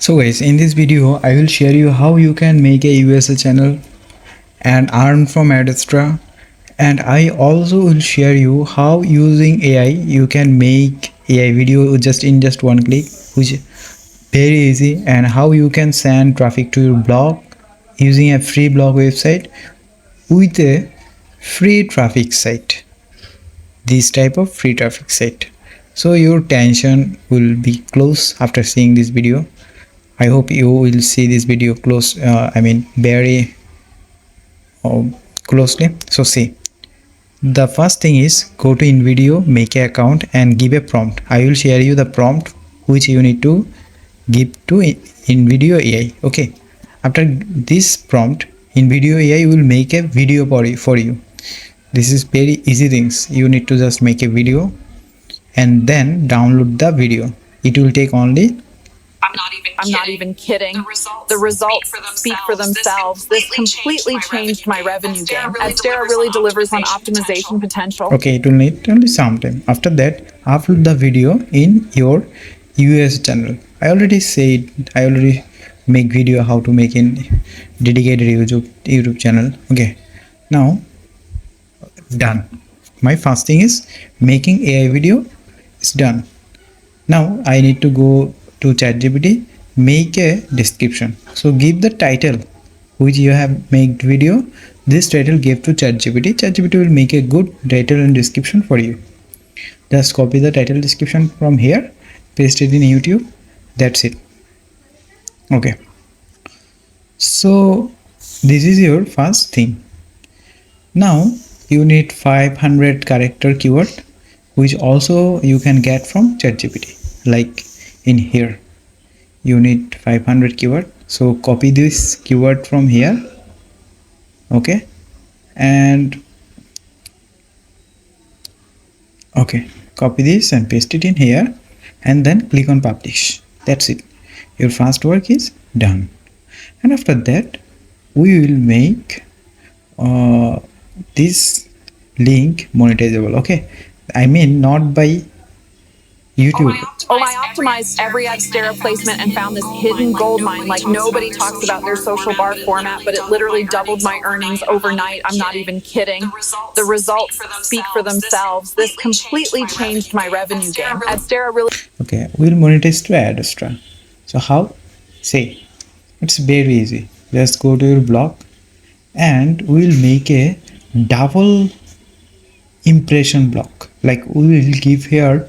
So guys, in this video I will share you how you can make a USA channel and earn from Adsterra, and I also will share you how using AI you can make AI video just in just one click, which is very easy, and how you can send traffic to your blog using a free blog website with a free traffic site. This type of free traffic site. So your tension will be close after seeing this video. I hope you will see this video close, very closely. So see, the first thing is go to InVideo, make an account and give a prompt. I will share you the prompt which you need to give to InVideo AI. Okay, after this prompt, InVideo AI will make a video for you. This is very easy things. You need to just make a video and then download the video. It will take only I'm not even kidding. The results speak for themselves. This completely changed my revenue game. Adsterra really delivers on optimization potential. Okay, it will need only some time. After that, upload the video in your US channel. I already make video how to make in dedicated YouTube channel. Okay, now done. My first thing is making AI video is done. Now I need to go to ChatGPT, make a description. So give the title which you have made video. This title give to ChatGPT. ChatGPT will make a good title and description for you. Just copy the title description from here, paste it in YouTube. That's it. Okay. So this is your first thing. Now you need 500 character keyword, which also you can get from ChatGPT. Like in here, you need 500 keyword. So copy this keyword from here. Okay, and okay, copy this and paste it in here, and then click on publish. That's it. Your first work is done. And after that, we will make this link monetizable. Okay, I mean not by YouTube. I optimized every Adsterra placement and found this hidden gold mine. Like, nobody talks about their social bar format, but it literally doubled my earnings overnight. I'm not even kidding. The results speak for themselves. This completely changed my revenue game. Adsterra really... Okay, we'll monetize to Adsterra. So how? Say, it's very easy. Just go to your blog and we'll make a double impression block. Like, we will give here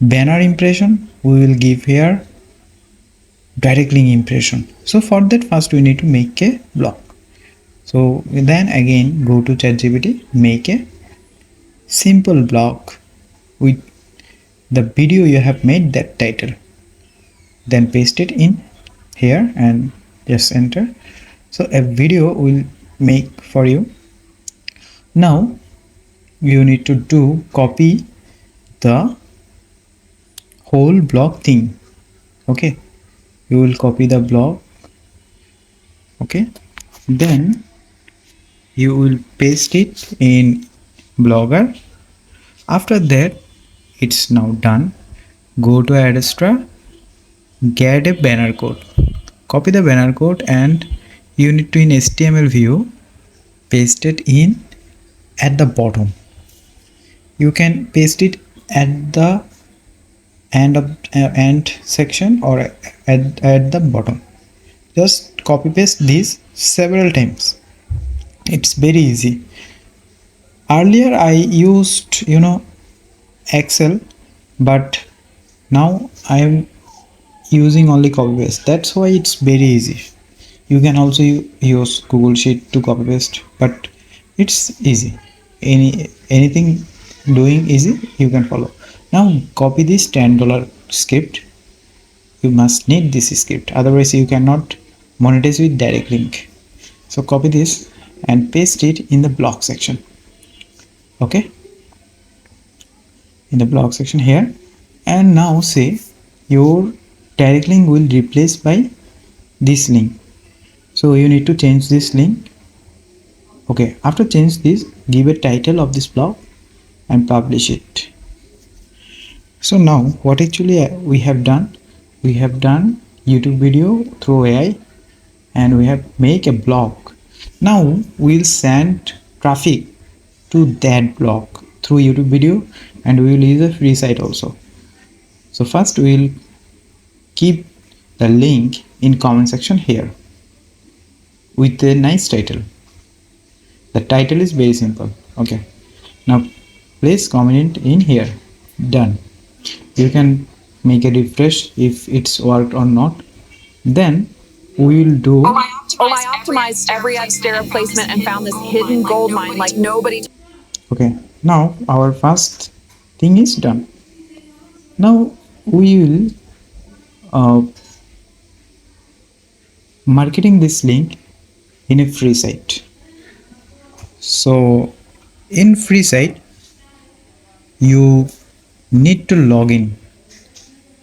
banner impression, we will give here direct link impression. So for that, first we need to make a block. So then again go to ChatGPT, make a simple block with the video you have made, that title, then paste it in here and just enter. So a video will make for you. Now you need to do copy the whole blog thing. Okay, you will copy the blog. Okay, then you will paste it in Blogger. After that, it's now done. Go to Adsterra, get a banner code, copy the banner code, and you need to in HTML view paste it in at the bottom. You can paste it at the end section or at the bottom. Just copy paste this several times. It's very easy. Earlier I used Excel, but now I am using only copy paste. That's why it's very easy. You can also use Google Sheet to copy paste, but it's easy. Anything doing easy, you can follow. Now copy this $10 script. You must need this script, otherwise you cannot monetize with direct link. So copy this and paste it in the blog section. Okay, in the blog section here, and now say your direct link will replace by this link. So you need to change this link. Okay, after change this, give a title of this blog and publish it. So now what actually we have done, we have done YouTube video through AI, and we have make a blog. Now we'll send traffic to that blog through YouTube video, and we will use a free site also. So first we'll keep the link in comment section here with a nice title. The title is very simple. Okay, now place comment in here. Done. You can make a refresh if it's worked or not. Then we will do. I optimized every Adsterra placement and found this hidden gold mine like nobody. Okay, now our first thing is done. Now we will marketing this link in a free site. So in free site you need to log in.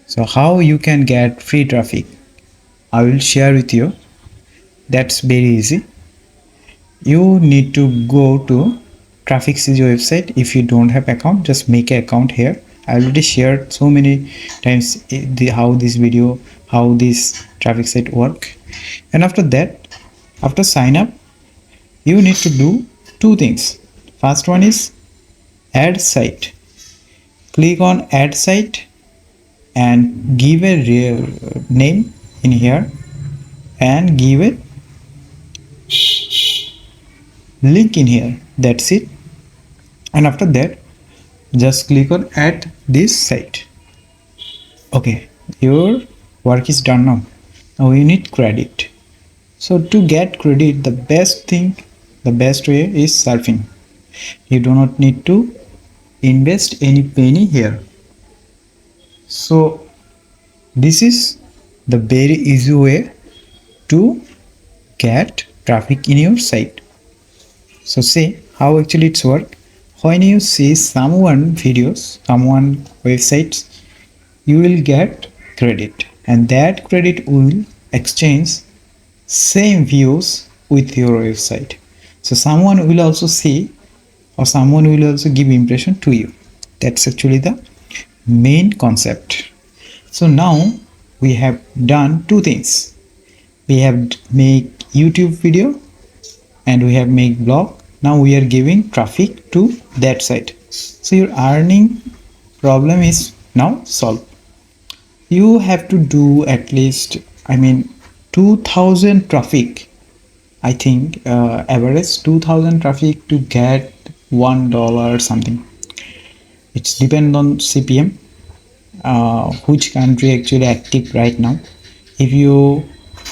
So how you can get free traffic, I will share with you. That's very easy. You need to go to Traffic CG website. If you don't have account, just make an account here. I already shared so many times how this traffic site work. And after that, after sign up, you need to do two things. First one is add site. Click on add site and give a real name in here and give a link in here. That's it. And after that, just click on add this site. Okay, your work is done now. Now you need credit. So to get credit, the best way is surfing. You do not need to invest any penny here. So this is the very easy way to get traffic in your site. So see how actually it's work. When you see someone videos, someone websites, you will get credit, and that credit will exchange same views with your website. So someone will also see, or someone will also give impression to you. That's actually the main concept. So now we have done two things. We have make YouTube video and we have make blog. Now we are giving traffic to that site. So your earning problem is now solved. You have to do at least 2000 traffic. I think average 2000 traffic to get $1 something. It's depend on CPM, which country actually active right now. If you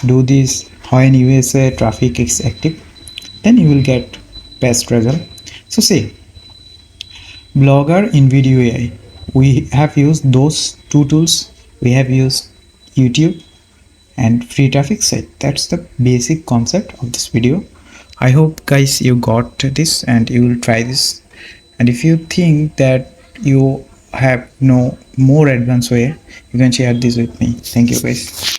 do this when USA traffic is active, then you will get best result. So see, Blogger in video AI, we have used those two tools. We have used YouTube and free traffic site. That's the basic concept of this video. I hope guys you got this and you will try this. And if you think that you have no more advanced way, you can share this with me. Thank you guys.